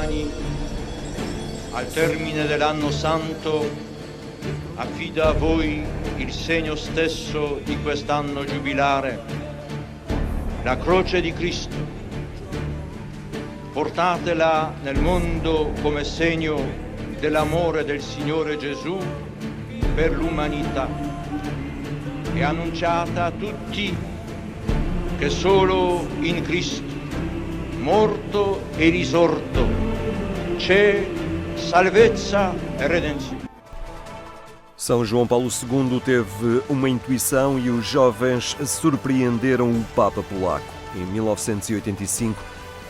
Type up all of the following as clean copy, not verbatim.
giovani, al termine dell'anno santo, affida a voi il segno stesso di quest'anno giubilare, la croce di Cristo. Portatela nel mondo come segno dell'amore del Signore Gesù per l'umanità e annunciata a tutti che solo in Cristo, morto e risorto, c'è salvezza e redenzione. São João Paulo II teve uma intuição e os jovens surpreenderam o Papa polaco. Em 1985,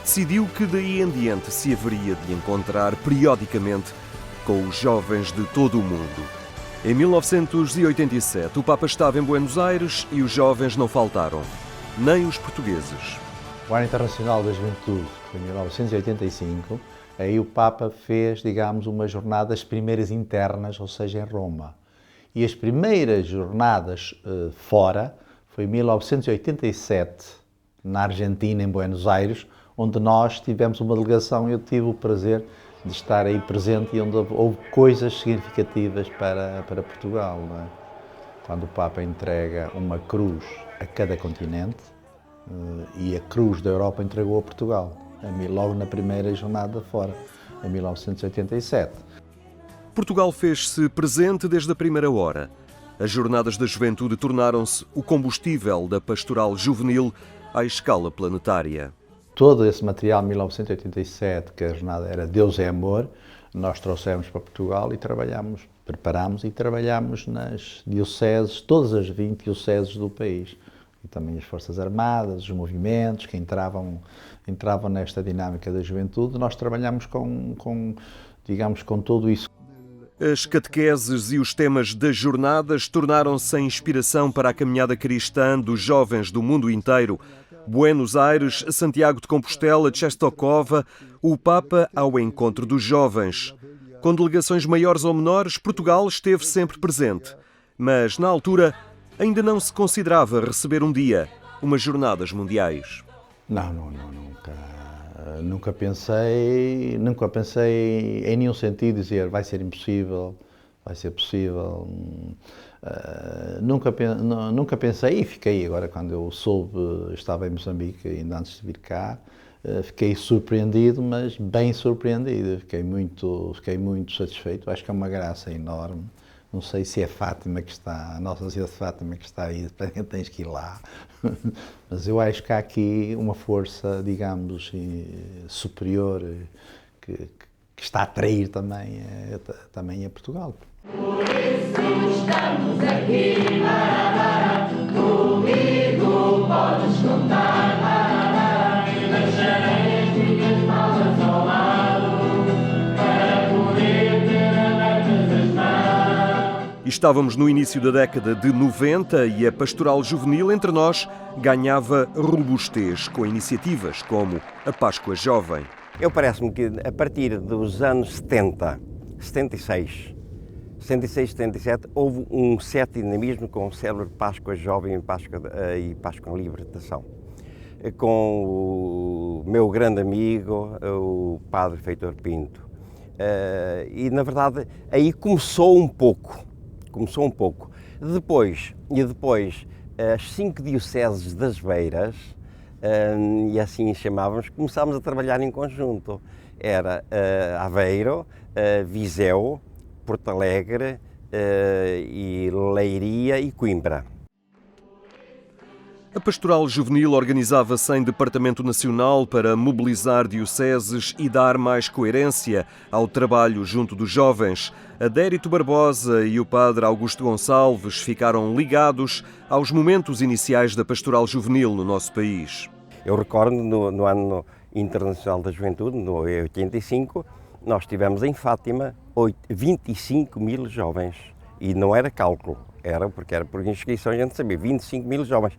decidiu que daí em diante se haveria de encontrar periodicamente com os jovens de todo o mundo. Em 1987, o Papa estava em Buenos Aires e os jovens não faltaram, nem os portugueses. O Ano Internacional da Juventude, em 1985, aí o Papa fez, digamos, uma jornada, as primeiras internas, ou seja, em Roma. E as primeiras jornadas fora foi em 1987, na Argentina, em Buenos Aires, onde nós tivemos uma delegação e eu tive o prazer de estar aí presente e onde houve coisas significativas para Portugal. Não é? Quando o Papa entrega uma cruz a cada continente e a cruz da Europa entregou a Portugal, logo na primeira jornada fora, em 1987. Portugal fez-se presente desde a primeira hora. As Jornadas da Juventude tornaram-se o combustível da pastoral juvenil à escala planetária. Todo esse material de 1987, que a jornada era Deus é Amor, nós trouxemos para Portugal e preparámos e trabalhámos nas dioceses, todas as 20 dioceses do país. E também as Forças Armadas, os movimentos que entravam nesta dinâmica da juventude, nós trabalhámos com tudo isso. As catequeses e os temas das jornadas tornaram-se a inspiração para a caminhada cristã dos jovens do mundo inteiro. Buenos Aires, Santiago de Compostela, Czestochowa, o Papa ao encontro dos jovens. Com delegações maiores ou menores, Portugal esteve sempre presente. Mas, na altura, ainda não se considerava receber um dia umas jornadas mundiais. Nunca pensei em nenhum sentido dizer vai ser impossível, vai ser possível. Nunca pensei e fiquei agora quando eu soube, estava em Moçambique ainda antes de vir cá, fiquei surpreendido, mas bem surpreendido, fiquei muito satisfeito, acho que é uma graça enorme. Não sei se é Fátima que está, a Nossa Senhora de Fátima que está aí, tens que ir lá. Mas eu acho que há aqui uma força, digamos, superior que está a atrair também a Portugal. Por isso estamos aqui, comigo podes contar, e deixarei as minhas malas ao lado, para poder ter abertas as mãos. Estávamos no início da década de 90 e a pastoral juvenil entre nós ganhava robustez com iniciativas como a Páscoa Jovem. Parece-me que a partir dos anos 70, 76, 77, houve um certo dinamismo com o célebre Páscoa Jovem e Páscoa em Libertação. Com o meu grande amigo, o padre Feitor Pinto. E, na verdade, aí começou um pouco. Depois, as 5 dioceses das Beiras, e assim chamávamos, começámos a trabalhar em conjunto. Era Aveiro, Viseu, Porto Alegre, e Leiria e Coimbra. A pastoral juvenil organizava-se em departamento nacional para mobilizar dioceses e dar mais coerência ao trabalho junto dos jovens. Adérito Barbosa e o padre Augusto Gonçalves ficaram ligados aos momentos iniciais da pastoral juvenil no nosso país. Eu recordo no Ano Internacional da Juventude, no 85, nós tivemos em Fátima 25 mil jovens. E não era cálculo, era por inscrições, a gente sabia, 25 mil jovens.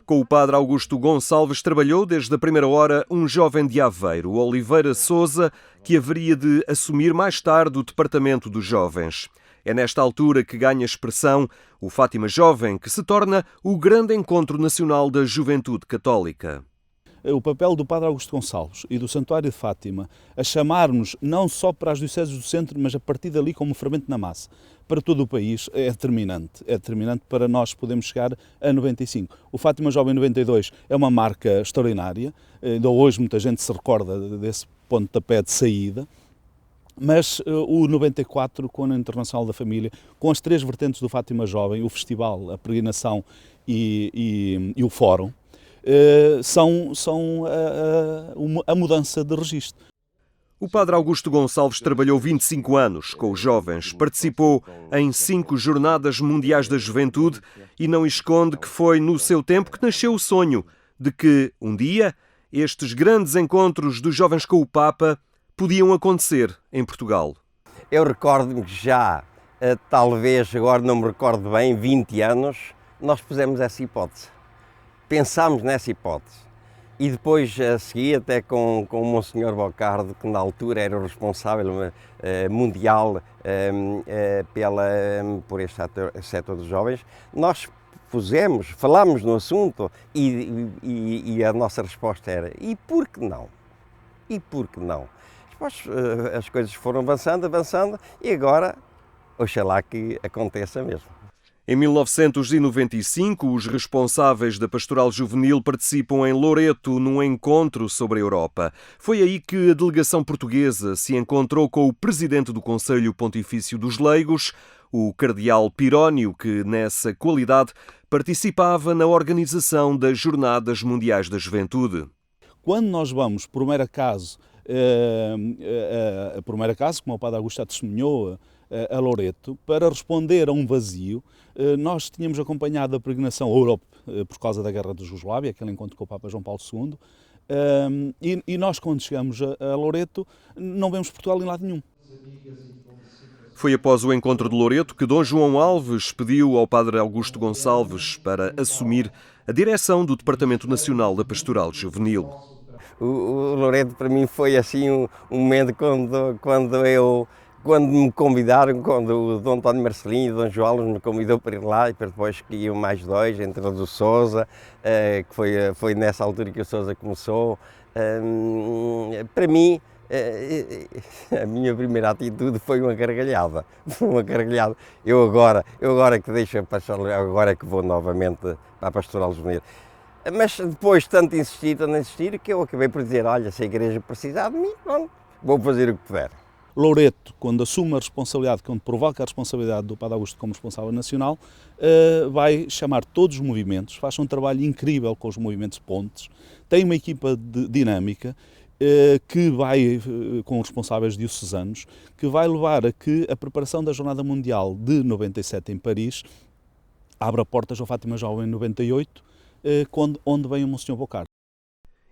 Com o padre Augusto Gonçalves trabalhou desde a primeira hora um jovem de Aveiro, Oliveira Sousa, que haveria de assumir mais tarde o departamento dos jovens. É nesta altura que ganha expressão o Fátima Jovem, que se torna o grande encontro nacional da juventude católica. o papel do Padre Augusto Gonçalves e do Santuário de Fátima a chamar-nos não só para as dioceses do centro, mas a partir dali como fermento na massa, para todo o país, é determinante para nós podermos chegar a 95. O Fátima Jovem 92 é uma marca extraordinária, ainda hoje muita gente se recorda desse pontapé de saída, mas o 94, com a Ano Internacional da Família, com as 3 vertentes do Fátima Jovem, o festival, a peregrinação e o fórum, são a mudança de registro. O Padre Augusto Gonçalves trabalhou 25 anos com os jovens, participou em 5 Jornadas Mundiais da Juventude e não esconde que foi no seu tempo que nasceu o sonho de que, um dia, estes grandes encontros dos jovens com o Papa podiam acontecer em Portugal. Eu recordo-me que já, talvez, agora não me recordo bem, 20 anos, nós pusemos essa hipótese. Pensámos nessa hipótese. E depois, a seguir, até com o Monsenhor Bocardo, que na altura era o responsável mundial por este setor dos jovens, nós falámos no assunto e a nossa resposta era: e por que não? E por que não? Depois, as coisas foram avançando e agora, oxalá que aconteça mesmo. Em 1995, os responsáveis da Pastoral Juvenil participam em Loreto num encontro sobre a Europa. Foi aí que a delegação portuguesa se encontrou com o presidente do Conselho Pontifício dos Leigos, o cardeal Pirónio, que nessa qualidade participava na organização das Jornadas Mundiais da Juventude. Quando nós vamos, por mero acaso, como o Padre Augusto já testemunhou, a Loreto, para responder a um vazio, nós tínhamos acompanhado a peregrinação Europe por causa da Guerra da Jugoslávia, aquele encontro com o Papa João Paulo II, e nós, quando chegamos a Loreto, não vemos Portugal em lado nenhum. Foi após o encontro de Loreto que Dom João Alves pediu ao Padre Augusto Gonçalves para assumir a direção do Departamento Nacional da Pastoral Juvenil. O Loreto para mim foi assim um momento quando me convidaram, quando o Dom António Marcelino e o Dom João Alves me convidou para ir lá, e depois que iam mais 2, entre o do Sousa, que foi nessa altura que o Sousa começou. Para mim, a minha primeira atitude foi uma gargalhada. Eu agora que deixo a pastoral, agora é que vou novamente para a Pastoral Juvenil. Mas depois de tanto insistir, que eu acabei por dizer: olha, se a igreja precisar de mim, pronto, vou fazer o que puder. Loreto, quando assume a responsabilidade, quando provoca a responsabilidade do Padre Augusto como responsável nacional, vai chamar todos os movimentos, faz um trabalho incrível com os movimentos pontes, tem uma equipa dinâmica que vai, com os responsáveis diocesanos, que vai levar a que a preparação da Jornada Mundial de 97 em Paris abra portas ao Fátima Jovem em 98, onde vem o Monsenhor Bocardo.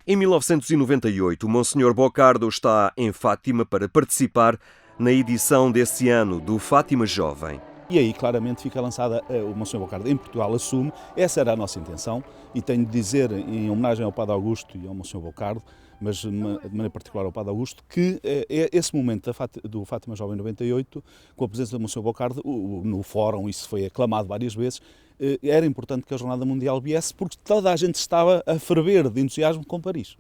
Em 1998, o Monsenhor Bocardo está em Fátima para participar na edição desse ano do Fátima Jovem. E aí claramente fica lançada, o Monsenhor Bocardo em Portugal assume, essa era a nossa intenção, e tenho de dizer, em homenagem ao Padre Augusto e ao Monsenhor Bocardo, mas de maneira particular ao Padre Augusto, que esse momento do Fátima Jovem 98, com a presença do Monsenhor Bocardo, no fórum, isso foi aclamado várias vezes, era importante que a Jornada Mundial viesse, porque toda a gente estava a ferver de entusiasmo com Paris.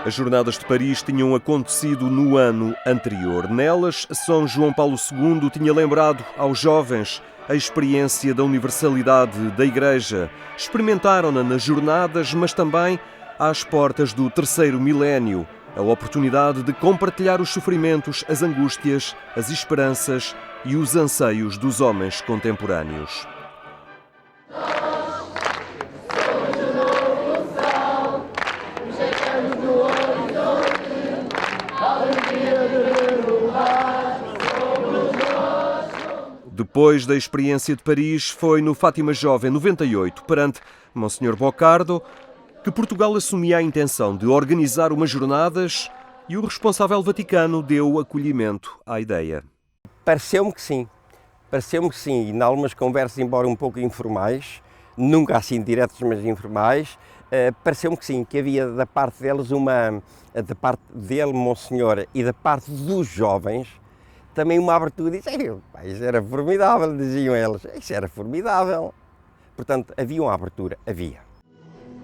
As Jornadas de Paris tinham acontecido no ano anterior. Nelas, São João Paulo II tinha lembrado aos jovens a experiência da universalidade da Igreja. Experimentaram-na nas jornadas, mas também às portas do terceiro milénio, a oportunidade de compartilhar os sofrimentos, as angústias, as esperanças e os anseios dos homens contemporâneos. Depois da experiência de Paris, foi no Fátima Jovem 98, perante Monsenhor Bocardo, que Portugal assumia a intenção de organizar umas jornadas e o responsável vaticano deu acolhimento à ideia. Pareceu-me que sim, e em algumas conversas, embora um pouco informais, nunca assim diretas, mas informais, pareceu-me que sim, que havia da parte deles da parte dele, Monsenhor, e da parte dos jovens, também uma abertura. Isso era formidável, diziam eles, isso era formidável. Portanto, havia uma abertura, havia.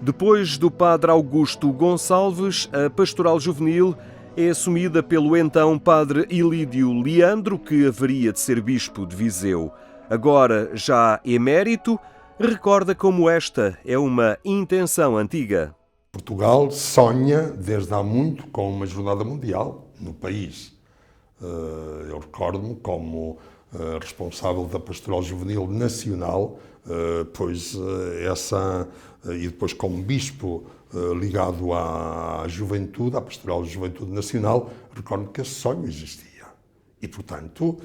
Depois do padre Augusto Gonçalves, a pastoral juvenil é assumida pelo então padre Ilídio Leandro, que haveria de ser bispo de Viseu. Agora já emérito, recorda como esta é uma intenção antiga. Portugal sonha desde há muito com uma jornada mundial no país. Eu recordo-me como responsável da pastoral juvenil nacional, e depois como bispo ligado à juventude, à pastoral juventude nacional, recordo-me que esse sonho existia. E, portanto,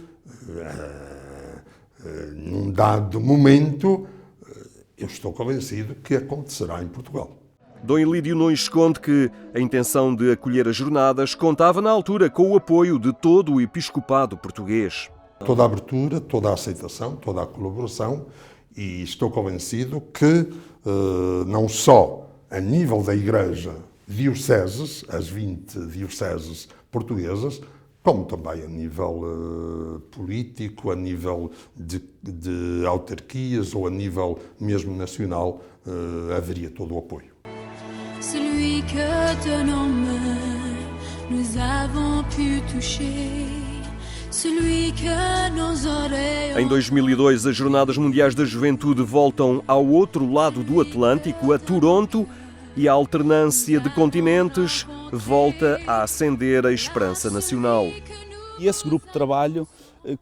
num dado momento, eu estou convencido que acontecerá em Portugal. Dom Ilídio não esconde que a intenção de acolher as jornadas contava na altura com o apoio de todo o episcopado português. Toda a abertura, toda a aceitação, toda a colaboração, e estou convencido que não só a nível da Igreja dioceses, as 20 dioceses portuguesas, como também a nível político, a nível de autarquias ou a nível mesmo nacional, haveria todo o apoio. Celui que de nos mains nous avons pu toucher, celui que nos oreilles. Em 2002, as Jornadas Mundiais da Juventude voltam ao outro lado do Atlântico, a Toronto, e a alternância de continentes volta a acender a esperança nacional. E esse grupo de trabalho,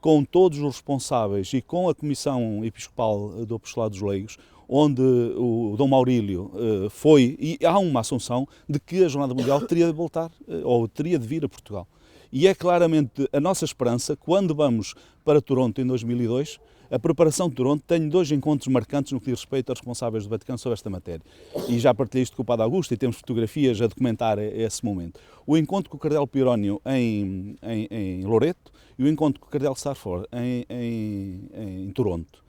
com todos os responsáveis e com a Comissão Episcopal do Apostolado dos Leigos, onde o Dom Maurílio foi, e há uma assunção de que a Jornada Mundial teria de voltar, ou teria de vir a Portugal. E é claramente a nossa esperança, quando vamos para Toronto em 2002, a preparação de Toronto, tenho 2 encontros marcantes no que diz respeito aos responsáveis do Vaticano sobre esta matéria. E já partilhei isto com o Padre Augusto e temos fotografias a documentar esse momento. O encontro com o Cardeal Pirónio em Loreto e o encontro com o Cardeal Sarford em Toronto.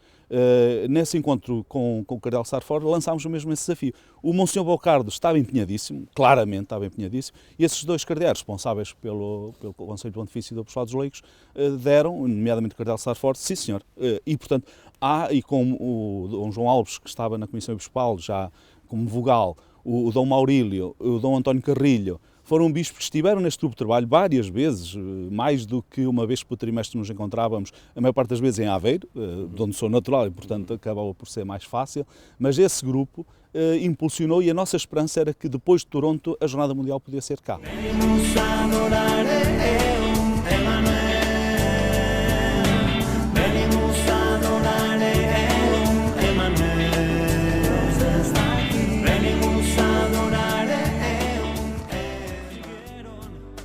Nesse encontro com o Cardeal Sarford lançámos mesmo esse desafio. O Monsenhor Bocardo estava empenhadíssimo, claramente estava empenhadíssimo, e esses 2 cardeais responsáveis pelo Conselho Pontifício do Apostolado dos Leigos deram, nomeadamente o Cardeal Sarford, sim senhor. E portanto, e como o Dom João Alves, que estava na Comissão Episcopal já como vogal, o Dom Maurílio, o Dom António Carrilho, foram bispos que estiveram neste grupo de trabalho várias vezes, mais do que uma vez por trimestre nos encontrávamos, a maior parte das vezes em Aveiro, de onde sou natural e, portanto, acabava por ser mais fácil, mas esse grupo impulsionou e a nossa esperança era que depois de Toronto a Jornada Mundial podia ser cá.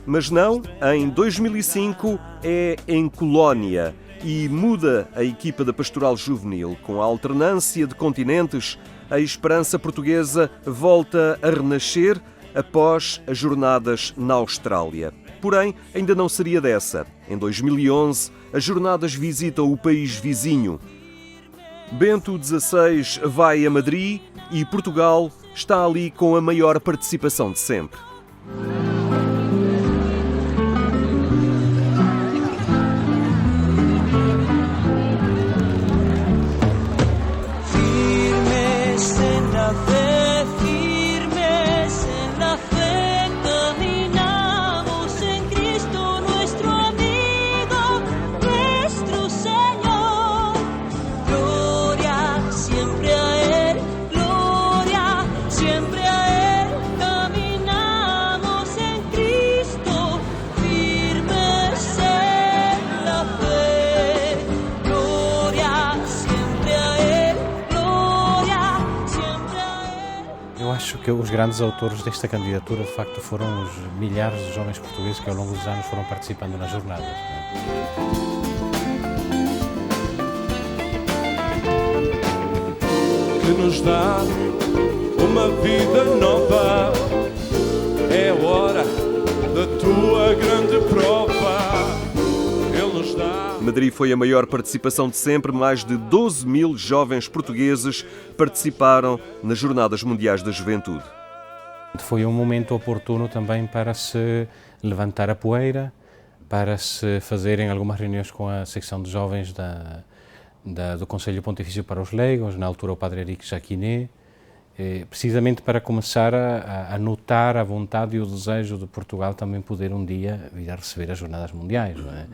Mas não, em 2005 é em Colónia e muda a equipa da Pastoral Juvenil. Com a alternância de continentes, a esperança portuguesa volta a renascer após as jornadas na Austrália. Porém, ainda não seria dessa. Em 2011, as jornadas visitam o país vizinho. Bento XVI vai a Madrid e Portugal está ali com a maior participação de sempre. Acho que os grandes autores desta candidatura, de facto, foram os milhares de jovens portugueses que ao longo dos anos foram participando nas jornadas. nos dá uma vida nova. É a hora da tua grande prova. Ele nos dá. Madrid foi a maior participação de sempre. Mais de 12 mil jovens portugueses participaram nas Jornadas Mundiais da Juventude. Foi um momento oportuno também para se levantar a poeira, para se fazerem algumas reuniões com a secção de jovens do Conselho Pontifício para os Leigos, na altura o Padre Henrique Jacquinet, precisamente para começar a notar a vontade e o desejo de Portugal também poder um dia vir a receber as Jornadas Mundiais, não é?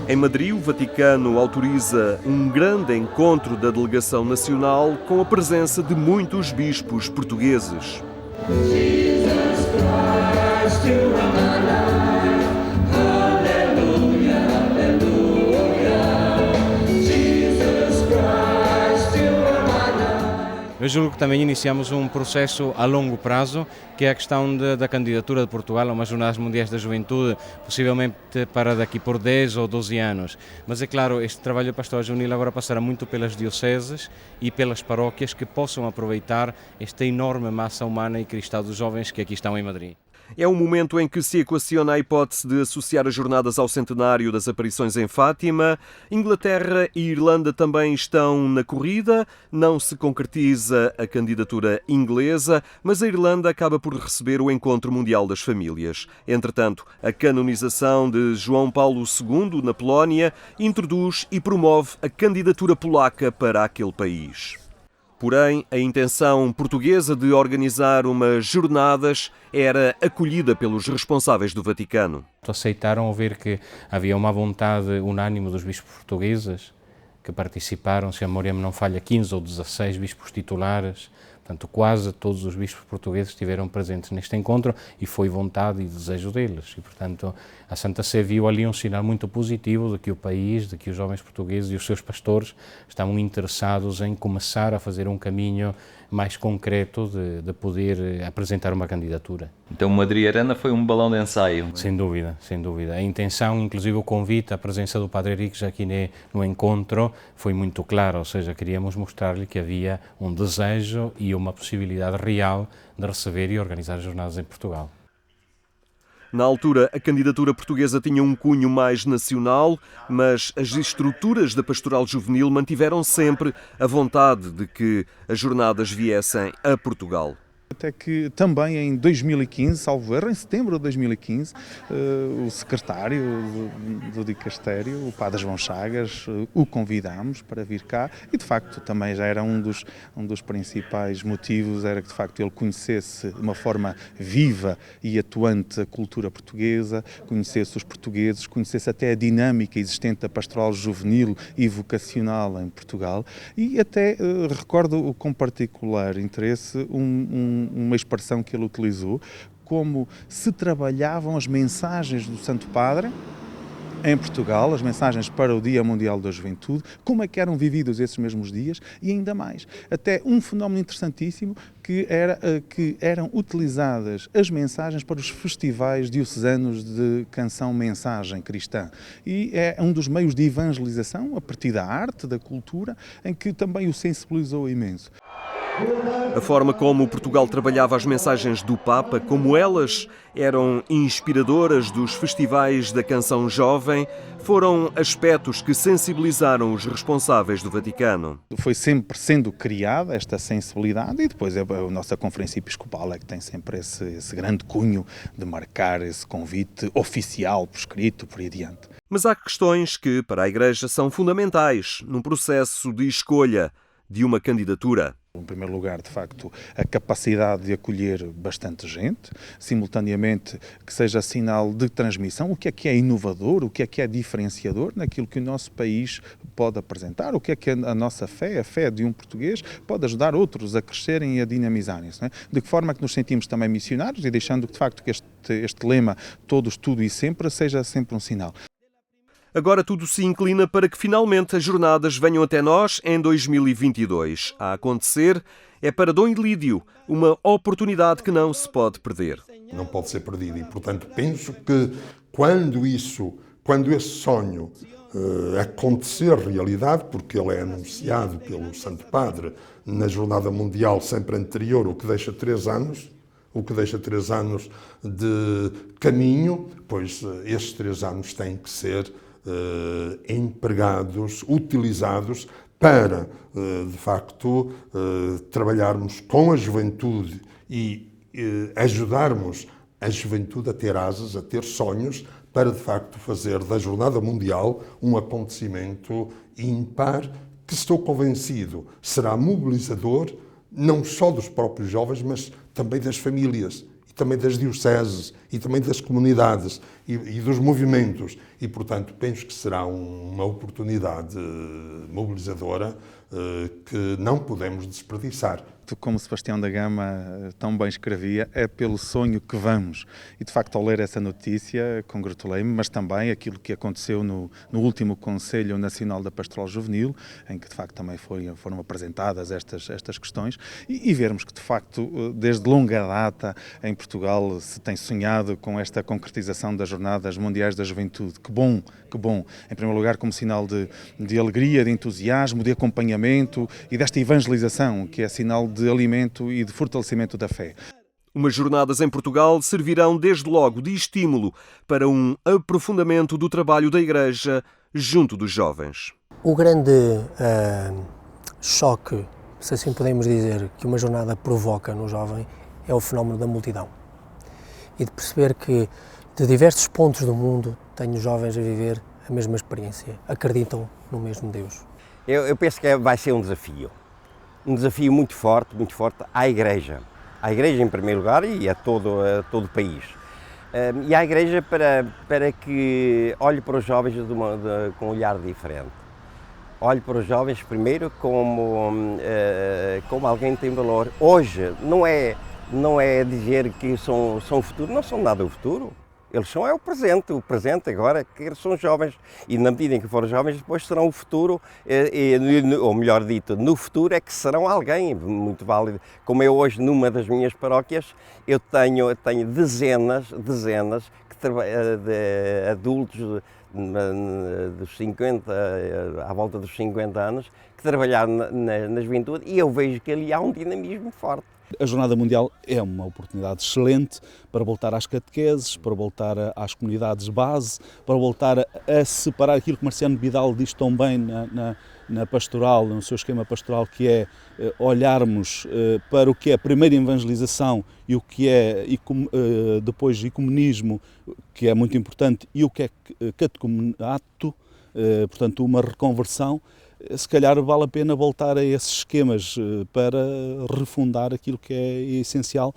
Em Madrid, o Vaticano autoriza um grande encontro da delegação nacional com a presença de muitos bispos portugueses. Eu julgo que também iniciamos um processo a longo prazo, que é a questão da candidatura de Portugal a umas Jornadas Mundiais da Juventude, possivelmente para daqui por 10 ou 12 anos. Mas é claro, este trabalho pastoral juvenil agora passará muito pelas dioceses e pelas paróquias que possam aproveitar esta enorme massa humana e cristã dos jovens que aqui estão em Madrid. É um momento em que se equaciona a hipótese de associar as jornadas ao centenário das aparições em Fátima. Inglaterra e Irlanda também estão na corrida. Não se concretiza a candidatura inglesa, mas a Irlanda acaba por receber o Encontro Mundial das Famílias. Entretanto, a canonização de João Paulo II na Polónia introduz e promove a candidatura polaca para aquele país. Porém, a intenção portuguesa de organizar umas jornadas era acolhida pelos responsáveis do Vaticano. Aceitaram ao ver que havia uma vontade unânime dos bispos portugueses que participaram, se a memória me não falha, 15 ou 16 bispos titulares. Portanto, quase todos os bispos portugueses estiveram presentes neste encontro e foi vontade e desejo deles. E, portanto, a Santa Sé viu ali um sinal muito positivo de que o país, de que os jovens portugueses e os seus pastores estavam interessados em começar a fazer um caminho mais concreto de poder apresentar uma candidatura. Então Madrid Arena foi um balão de ensaio? Sem dúvida, sem dúvida. A intenção, inclusive o convite, a presença do Padre Henrique Jacquinet no encontro foi muito clara, ou seja, queríamos mostrar-lhe que havia um desejo e uma possibilidade real de receber e organizar as jornadas em Portugal. Na altura, a candidatura portuguesa tinha um cunho mais nacional, mas as estruturas da pastoral juvenil mantiveram sempre a vontade de que as jornadas viessem a Portugal. Até que também em 2015, salvo erro, em setembro de 2015, o secretário do dicastério, o Padre João Chagas, o convidámos para vir cá e de facto também já era um dos principais motivos, era que de facto ele conhecesse de uma forma viva e atuante a cultura portuguesa, conhecesse os portugueses, conhecesse até a dinâmica existente da pastoral juvenil e vocacional em Portugal e até recordo com particular interesse uma expressão que ele utilizou, como se trabalhavam as mensagens do Santo Padre em Portugal, as mensagens para o Dia Mundial da Juventude, como é que eram vividos esses mesmos dias e ainda mais. Até um fenómeno interessantíssimo que eram utilizadas as mensagens para os festivais diocesanos de canção-mensagem cristã. E é um dos meios de evangelização, a partir da arte, da cultura, em que também o sensibilizou imenso. A forma como Portugal trabalhava as mensagens do Papa, como elas eram inspiradoras dos festivais da canção jovem, foram aspectos que sensibilizaram os responsáveis do Vaticano. Foi sempre sendo criada esta sensibilidade e depois a nossa Conferência Episcopal é que tem sempre esse grande cunho de marcar esse convite oficial, por escrito, por aí adiante. Mas há questões que, para a Igreja, são fundamentais num processo de escolha de uma candidatura. Em primeiro lugar, de facto, a capacidade de acolher bastante gente, simultaneamente que seja sinal de transmissão, o que é inovador, o que é diferenciador naquilo que o nosso país pode apresentar, o que é a nossa fé, a fé de um português, pode ajudar outros a crescerem e a dinamizarem-se. Não é? De que forma que nos sentimos também missionários e deixando que, de facto, que este lema, todos, tudo e sempre, seja sempre um sinal. Agora tudo se inclina para que finalmente as jornadas venham até nós em 2022. A acontecer é para Dom Ilídio uma oportunidade que não se pode perder. Não pode ser perdida e, portanto, penso que quando esse sonho acontecer realidade, porque ele é anunciado pelo Santo Padre na Jornada Mundial sempre anterior, o que deixa 3 anos de caminho, pois estes 3 anos têm que ser empregados, utilizados para, de facto, trabalharmos com a juventude e ajudarmos a juventude a ter asas, a ter sonhos, para, de facto, fazer da Jornada Mundial um acontecimento ímpar, que estou convencido será mobilizador, não só dos próprios jovens, mas também das famílias, e também das dioceses, e também das comunidades, e dos movimentos. E, portanto, penso que será uma oportunidade mobilizadora que não podemos desperdiçar. Como Sebastião da Gama tão bem escrevia, é pelo sonho que vamos. E, de facto, ao ler essa notícia, congratulei-me, mas também aquilo que aconteceu no último Conselho Nacional da Pastoral Juvenil, em que, de facto, também foram apresentadas estas questões, e vermos que, de facto, desde longa data, em Portugal, se tem sonhado com esta concretização das Jornadas Mundiais da Juventude. Que bom, que bom. Em primeiro lugar, como sinal de alegria, de entusiasmo, de acompanhamento e desta evangelização, que é sinal de alimento e de fortalecimento da fé. Umas jornadas em Portugal servirão desde logo de estímulo para um aprofundamento do trabalho da Igreja junto dos jovens. O grande choque, se assim podemos dizer, que uma jornada provoca no jovem é o fenómeno da multidão. E de perceber que de diversos pontos do mundo tenho jovens a viver a mesma experiência, acreditam no mesmo Deus. Eu penso que vai ser um desafio muito forte à Igreja em primeiro lugar e a todo o país. E à Igreja para que olhe para os jovens com um olhar diferente. Olhe para os jovens primeiro como alguém que tem valor. Hoje não é dizer que são o futuro, não são nada o futuro. Eles são o presente agora, que eles são jovens, e na medida em que forem jovens, depois serão o futuro, ou melhor dito, no futuro é que serão alguém muito válido. Como eu hoje, numa das minhas paróquias, eu tenho dezenas de adultos dos 50, à volta dos 50 anos, que trabalharam na juventude, e eu vejo que ali há um dinamismo forte. A Jornada Mundial é uma oportunidade excelente para voltar às catequeses, para voltar às comunidades base, para voltar a separar aquilo que Marciano Vidal diz tão bem na pastoral, no seu esquema pastoral, que é olharmos para o que é a primeira evangelização e o que é depois ecumenismo, que é muito importante, e o que é catecumenato, portanto uma reconversão. Se calhar vale a pena voltar a esses esquemas para refundar aquilo que é essencial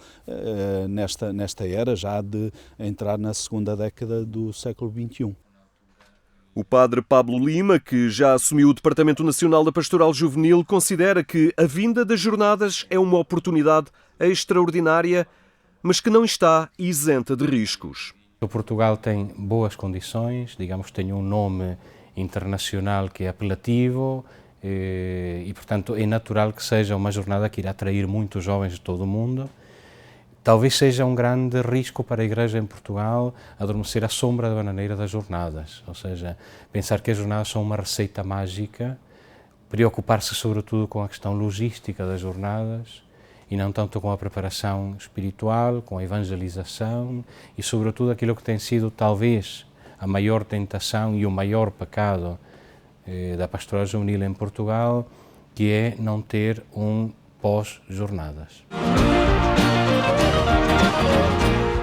nesta era, já de entrar na segunda década do século XXI. O padre Pablo Lima, que já assumiu o Departamento Nacional da Pastoral Juvenil, considera que a vinda das jornadas é uma oportunidade extraordinária, mas que não está isenta de riscos. Portugal tem boas condições, digamos, tem um nome internacional que é apelativo e, portanto, é natural que seja uma jornada que irá atrair muitos jovens de todo o mundo. Talvez seja um grande risco para a Igreja em Portugal adormecer à sombra da bananeira das jornadas, ou seja, pensar que as jornadas são uma receita mágica, preocupar-se sobretudo com a questão logística das jornadas e não tanto com a preparação espiritual, com a evangelização e, sobretudo, aquilo que tem sido, talvez, a maior tentação e o maior pecado da pastoral juvenil em Portugal, que é não ter um pós-jornadas.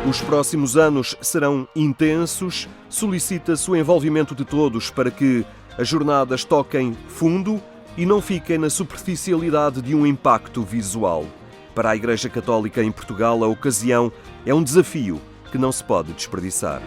Os próximos anos serão intensos, solicita-se o envolvimento de todos para que as jornadas toquem fundo e não fiquem na superficialidade de um impacto visual. Para a Igreja Católica em Portugal, a ocasião é um desafio que não se pode desperdiçar.